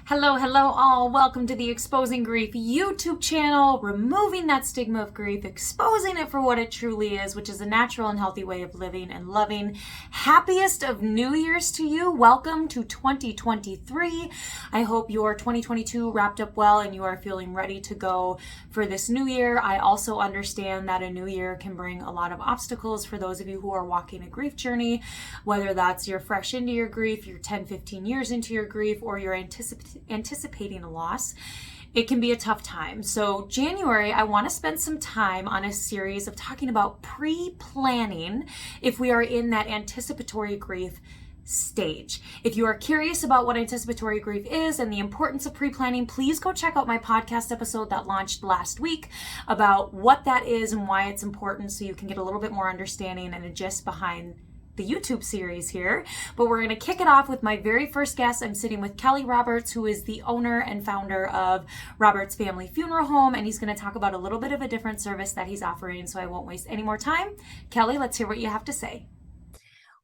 Hello, hello, all. Welcome to the Exposing Grief YouTube channel, removing that stigma of grief, exposing it for what it truly is, which is a natural and healthy way of living and loving. Happiest of New Year's to you. Welcome to 2023. I hope your 2022 wrapped up well and you are feeling ready to go for this new year. I also understand that a new year can bring a lot of obstacles for those of you who are walking a grief journey, whether that's you're fresh into your grief, you're 10, 15 years into your grief, or you're anticipating a loss. It can be a tough time. So January, I want to spend some time on a series of talking about pre-planning if we are in that anticipatory grief stage. If you are curious about what anticipatory grief is and the importance of pre-planning, please go check out my podcast episode that launched last week about what that is and why it's important, so you can get a little bit more understanding and a gist behind the YouTube series here. But we're going to kick it off with my very first guest. I'm sitting with Kelly Roberts, who is the owner and founder of Roberts Family Funeral Home, and he's going to talk about a little bit of a different service that he's offering, so I won't waste any more time. Kelly, let's hear what you have to say.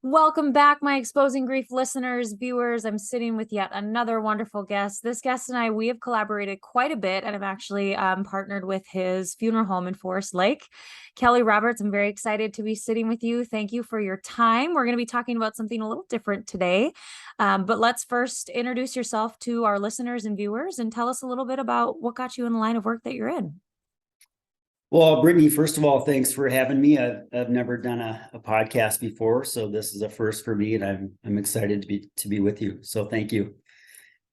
Welcome back, my Exposing Grief listeners, viewers. I'm sitting with yet another wonderful guest. This guest and I, we have collaborated quite a bit, and I've actually partnered with his funeral home in Forest Lake. Kelly Roberts, I'm very excited to be sitting with you. Thank you for your time. We're going to be talking about something a little different today, but let's first introduce yourself to our listeners and viewers and tell us a little bit about what got you in the line of work that you're in. Well, Brittany, first of all, thanks for having me. I've never done a podcast before, so this is a first for me, and I'm excited to be with you. So thank you.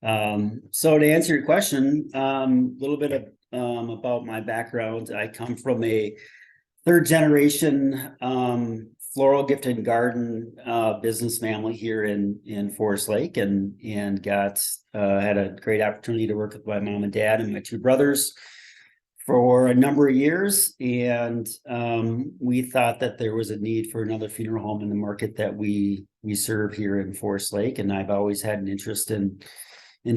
So to answer your question, a little bit of about my background. I come from a third generation floral gift and garden business family here in Forest Lake, and had a great opportunity to work with my mom and dad and my two brothers for a number of years, and we thought that there was a need for another funeral home in the market that we serve here in Forest Lake. And I've always had an interest in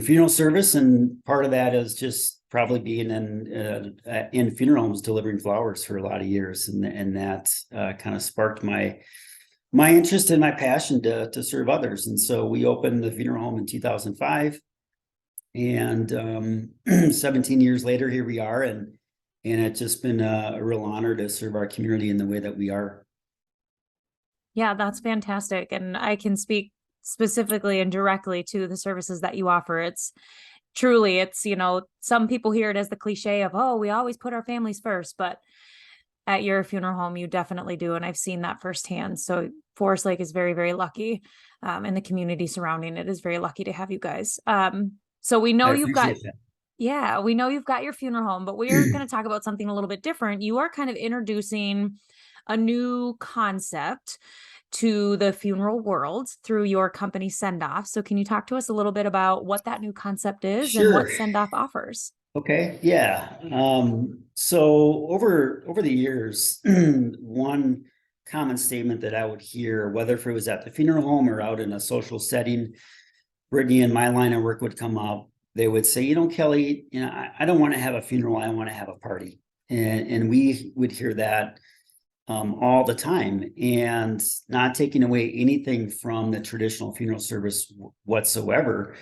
funeral service, and part of that is just probably being in funeral homes delivering flowers for a lot of years, and that kind of sparked my interest and my passion to serve others. And so we opened the funeral home in 2005. And 17 years later, here we are, and it's just been a real honor to serve our community in the way that we are. Yeah, that's fantastic. And I can speak specifically and directly to the services that you offer. It's truly, some people hear it as the cliche of, oh, we always put our families first, but at your funeral home, you definitely do. And I've seen that firsthand. So Forest Lake is very, very lucky. And the community surrounding it is very lucky to have you guys. So we know you've got your funeral home, but we are going to talk about something a little bit different. You are kind of introducing a new concept to the funeral world through your company SendOff. So can you talk to us a little bit about what that new concept is and what SendOff offers? Okay. Yeah. So over the years, one common statement that I would hear, whether if it was at the funeral home or out in a social setting, Brittany and my line of work would come up. They would say, Kelly, I don't want to have a funeral. I want to have a party. And we would hear that all the time, and not taking away anything from the traditional funeral service whatsoever.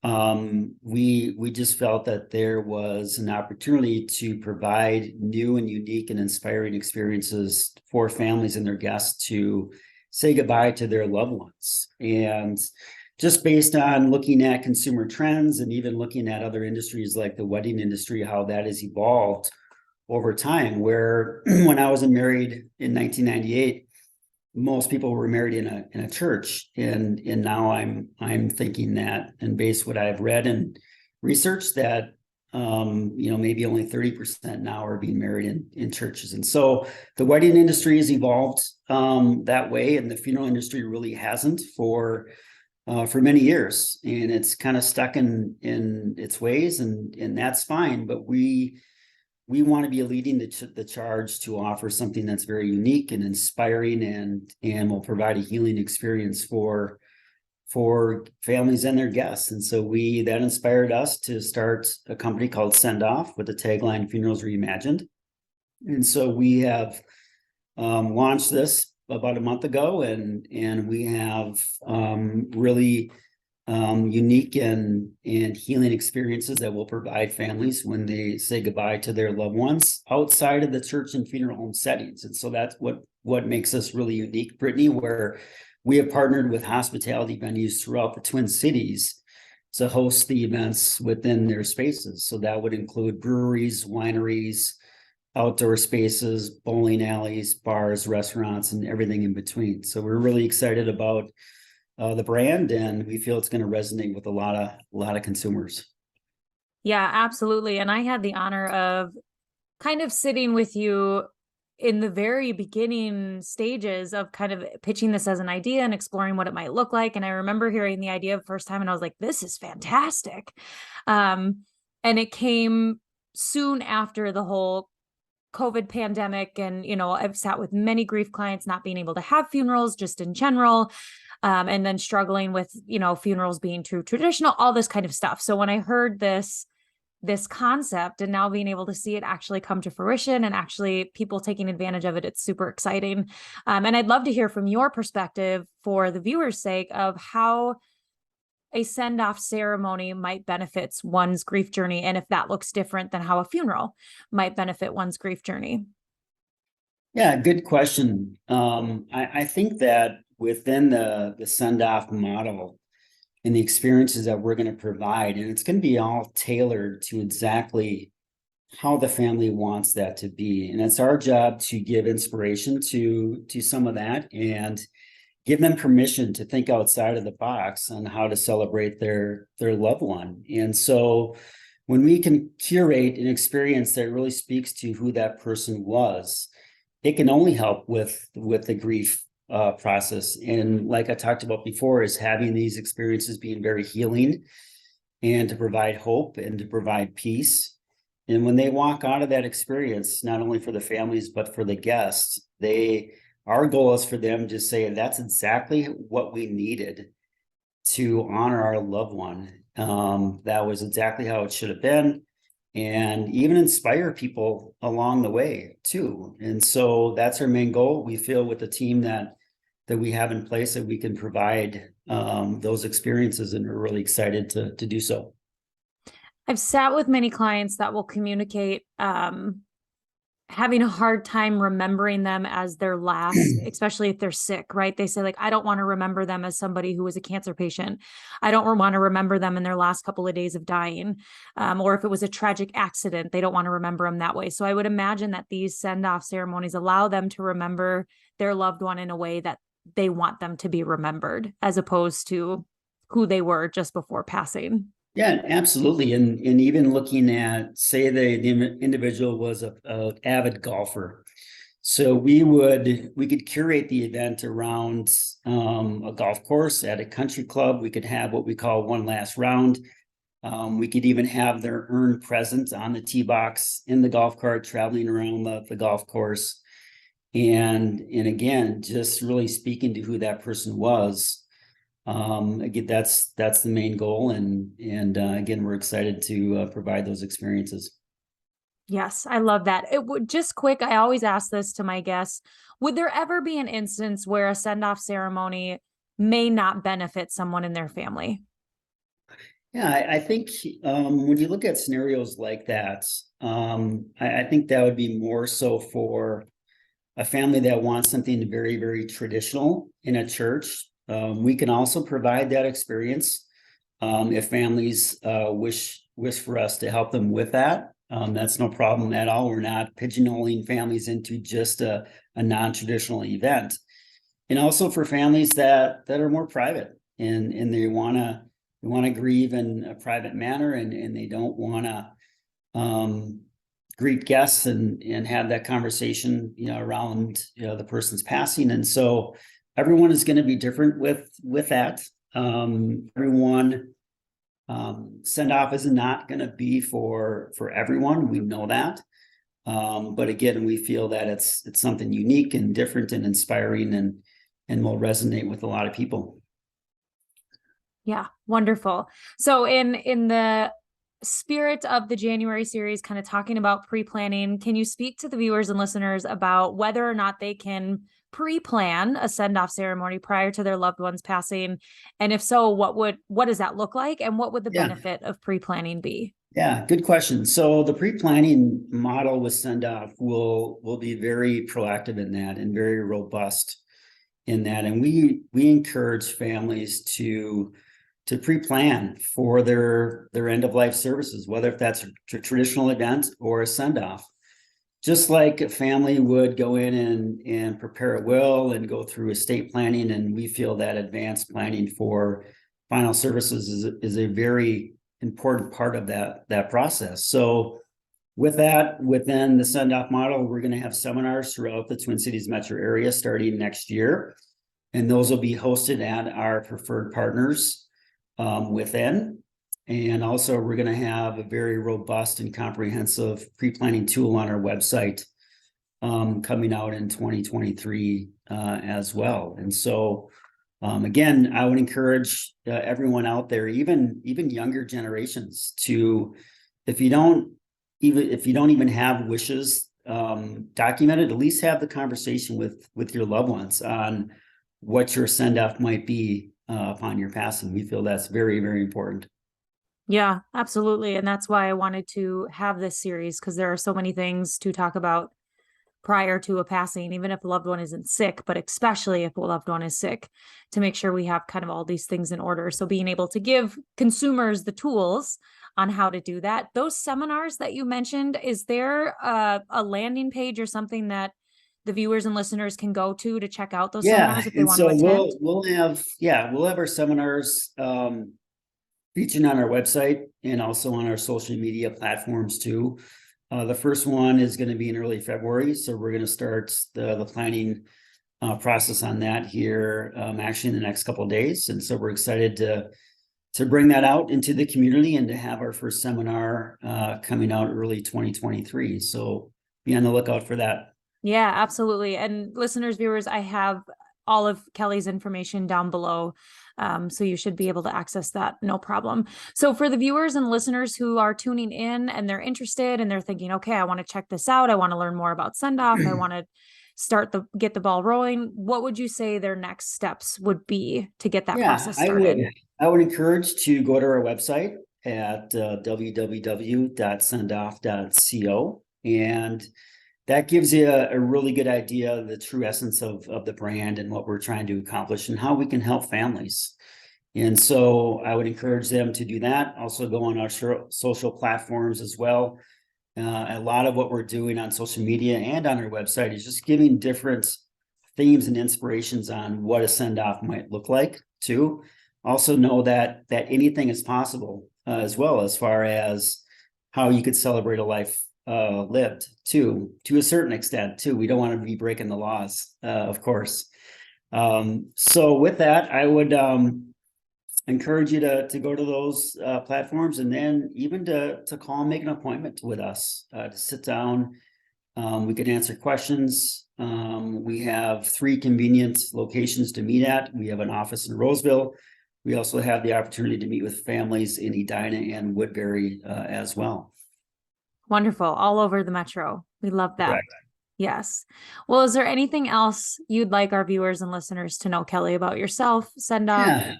We just felt that there was an opportunity to provide new and unique and inspiring experiences for families and their guests to say goodbye to their loved ones. And just based on looking at consumer trends and even looking at other industries like the wedding industry, how that has evolved over time, where when I was married in 1998, most people were married in a church. And now I'm thinking that, and based what I've read and researched, that maybe only 30% now are being married in churches. And so the wedding industry has evolved that way, and the funeral industry really hasn't for many years, and it's kind of stuck in its ways, and that's fine. But we want to be leading the charge to offer something that's very unique and inspiring, and will provide a healing experience for families and their guests. And so that inspired us to start a company called SendOff with the tagline "Funerals Reimagined." And so we have launched this about a month ago, and we have really unique and healing experiences that will provide families when they say goodbye to their loved ones outside of the church and funeral home settings. And so that's what makes us really unique, Brittany, where we have partnered with hospitality venues throughout the Twin Cities to host the events within their spaces. So that would include breweries, wineries, outdoor spaces, bowling alleys, bars, restaurants, and everything in between. So we're really excited about the brand, and we feel it's going to resonate with a lot of consumers. Yeah, absolutely. And I had the honor of kind of sitting with you in the very beginning stages of kind of pitching this as an idea and exploring what it might look like. And I remember hearing the idea the first time and I was like, this is fantastic. And it came soon after the whole COVID pandemic. And, I've sat with many grief clients not being able to have funerals just in general. And then struggling with, funerals being too traditional, all this kind of stuff. So when I heard this concept and now being able to see it actually come to fruition and actually people taking advantage of it, it's super exciting. And I'd love to hear from your perspective for the viewers' sake of how a send-off ceremony might benefit one's grief journey, and if that looks different than how a funeral might benefit one's grief journey. Yeah, good question. I think that within the send-off model and the experiences that we're going to provide, and it's going to be all tailored to exactly how the family wants that to be. And it's our job to give inspiration to some of that and give them permission to think outside of the box on how to celebrate their loved one. And so when we can curate an experience that really speaks to who that person was, it can only help with the grief process. And like I talked about before, is having these experiences being very healing and to provide hope and to provide peace. And when they walk out of that experience, not only for the families, but for the guests, our goal is for them to say, that's exactly what we needed to honor our loved one. That was exactly how it should have been. And even inspire people along the way too. And so that's our main goal. We feel with the team that we have in place that we can provide those experiences, and we're really excited to do so. I've sat with many clients that will communicate having a hard time remembering them as their last, especially if they're sick, right? They say, like, I don't want to remember them as somebody who was a cancer patient. I don't want to remember them in their last couple of days of dying. Or if it was a tragic accident, they don't want to remember them that way. So I would imagine that these send-off ceremonies allow them to remember their loved one in a way that they want them to be remembered, as opposed to who they were just before passing. Yeah, absolutely. And even looking at, say the individual was a avid golfer. So we could curate the event around a golf course at a country club. We could have what we call one last round. We could even have their urn present on the tee box in the golf cart, traveling around the golf course. And again, just really speaking to who that person was. Again, that's the main goal. And again, we're excited to provide those experiences. Yes, I love that. It would just quick. I always ask this to my guests. Would there ever be an instance where a send-off ceremony may not benefit someone in their family? Yeah, I think when you look at scenarios like that, I think that would be more so for a family that wants something very, very traditional in a church. We can also provide that experience if families wish for us to help them with that. That's no problem at all. We're not pigeonholing families into just a non-traditional event. And also for families that are more private and they want to grieve in a private manner, and they don't want to greet guests and have that conversation, around, the person's passing. And so everyone is going to be different with that. Everyone send off is not going to be for everyone. We know that. But again, we feel that it's something unique and different and inspiring and will resonate with a lot of people. Yeah, wonderful. So in the spirit of the January series, kind of talking about pre-planning, can you speak to the viewers and listeners about whether or not they can pre-plan a send-off ceremony prior to their loved one's passing? And if so, what does that look like? And what would the benefit of pre-planning be? Yeah, good question. So the pre-planning model with SendOff will be very proactive in that and very robust in that. And we encourage families to pre-plan for their end of life services, whether if that's a traditional event or a send-off. Just like a family would go in and prepare a will and go through estate planning, and we feel that advanced planning for final services is a very important part of that process. So with that, within the send-off model, we're going to have seminars throughout the Twin Cities metro area starting next year. And those will be hosted at our preferred partners within. And also we're going to have a very robust and comprehensive pre-planning tool on our website coming out in 2023 as well. And so again, I would encourage everyone out there, even younger generations, to, if you don't even have wishes documented, at least have the conversation with your loved ones on what your send-off might be upon your passing. We feel that's very, very important. Yeah, absolutely. And that's why I wanted to have this series, because there are so many things to talk about prior to a passing, even if a loved one isn't sick, but especially if a loved one is sick, to make sure we have kind of all these things in order. So being able to give consumers the tools on how to do that. Those seminars that you mentioned, is there a landing page or something that the viewers and listeners can go to check out those seminars if they want to attend? We'll have our seminars featured on our website and also on our social media platforms too. The first one is going to be in early February, so we're going to start the planning process on that here actually in the next couple of days. And so we're excited to bring that out into the community and to have our first seminar coming out early 2023. So be on the lookout for that. Yeah, absolutely. And listeners, viewers, I have all of Kelly's information down below. So you should be able to access that, no problem. So for the viewers and listeners who are tuning in and they're interested and they're thinking, okay, I want to check this out. I want to learn more about SendOff. I want to get the ball rolling. What would you say their next steps would be to get that process started? I would encourage to go to our website at www.sendoff.co, and that gives you a really good idea of the true essence of the brand and what we're trying to accomplish and how we can help families. And so I would encourage them to do that. Also go on our social platforms as well. A lot of what we're doing on social media and on our website is just giving different themes and inspirations on what a send-off might look like too. Also know that anything is possible as well, as far as how you could celebrate a life lived to a certain extent too. We don't want to be breaking the laws, of course. So with that, I would encourage you to go to those platforms, and then even to call and make an appointment with us to sit down. We can answer questions. We have 3 convenient locations to meet at. We have an office in Roseville. We also have the opportunity to meet with families in Edina and Woodbury as well. Wonderful. All over the metro. We love that. Correct. Yes. Well, is there anything else you'd like our viewers and listeners to know, Kelly, about yourself, SendOff?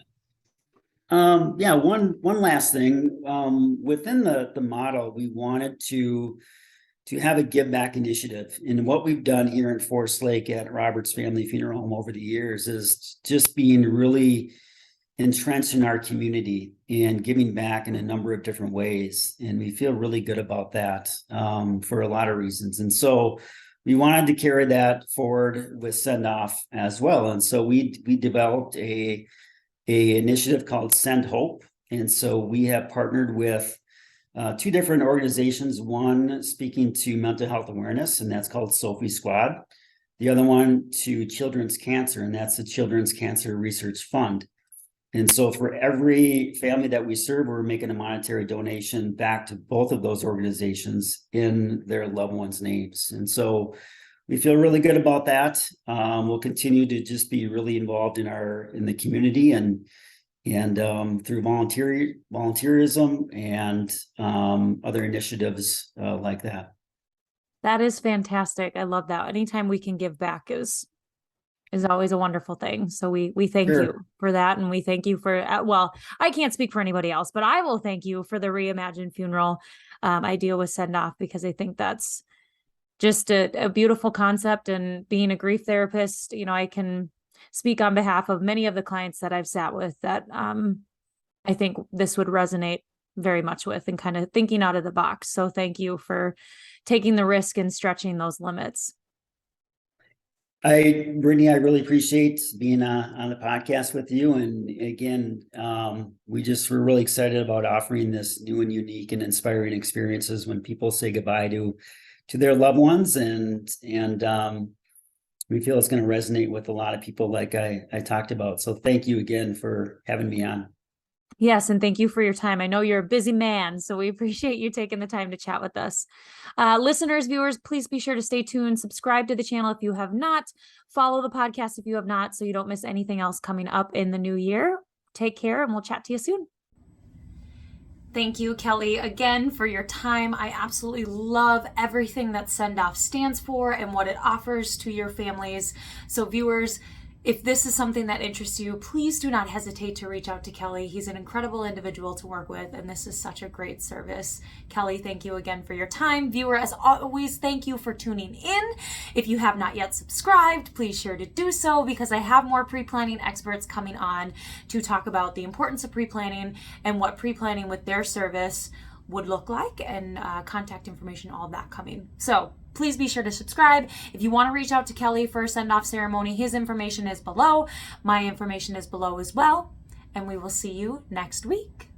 Yeah. One last thing. Within the model, we wanted to have a give back initiative. And what we've done here in Forest Lake at Robert's Family Funeral Home over the years is just being really entrenched in our community and giving back in a number of different ways. And we feel really good about that for a lot of reasons. And so we wanted to carry that forward with SendOff as well. And so we developed a initiative called Send Hope. And so we have partnered with 2 different organizations, one speaking to mental health awareness, and that's called Sophie Squad. The other one to children's cancer, and that's the Children's Cancer Research Fund. And so for every family that we serve, we're making a monetary donation back to both of those organizations in their loved ones' names. And so we feel really good about that. We'll continue to just be really involved in the community and and through volunteerism and other initiatives like that. That is fantastic. I love that. Anytime we can give back is always a wonderful thing. So we thank Sure. you for that. And we thank you for, well, I can't speak for anybody else, but I will thank you for the Reimagined funeral idea with SendOff, because I think that's just a beautiful concept. And being a grief therapist, I can speak on behalf of many of the clients that I've sat with that I think this would resonate very much with, and kind of thinking out of the box. So thank you for taking the risk and stretching those limits. Brittany, I really appreciate being on the podcast with you. And again, we're really excited about offering this new and unique and inspiring experiences when people say goodbye to their loved ones. And we feel it's going to resonate with a lot of people like I talked about. So thank you again for having me on. Yes, and thank you for your time. I know you're a busy man, so we appreciate you taking the time to chat with us. Listeners, viewers, please be sure to stay tuned. Subscribe to the channel if you have not. Follow the podcast if you have not, so you don't miss anything else coming up in the new year. Take care, and we'll chat to you soon. Thank you, Kelly, again for your time. I absolutely love everything that SendOff stands for and what it offers to your families. So viewers, if this is something that interests you, please do not hesitate to reach out to Kelly. He's an incredible individual to work with, and this is such a great service. Kelly, thank you again for your time. Viewer, as always, thank you for tuning in. If you have not yet subscribed, please share to do so, because I have more pre-planning experts coming on to talk about the importance of pre-planning and what pre-planning with their service would look like, and contact information, all of that coming. So please be sure to subscribe. If you want to reach out to Kelly for a send-off ceremony, his information is below. My information is below as well. And we will see you next week.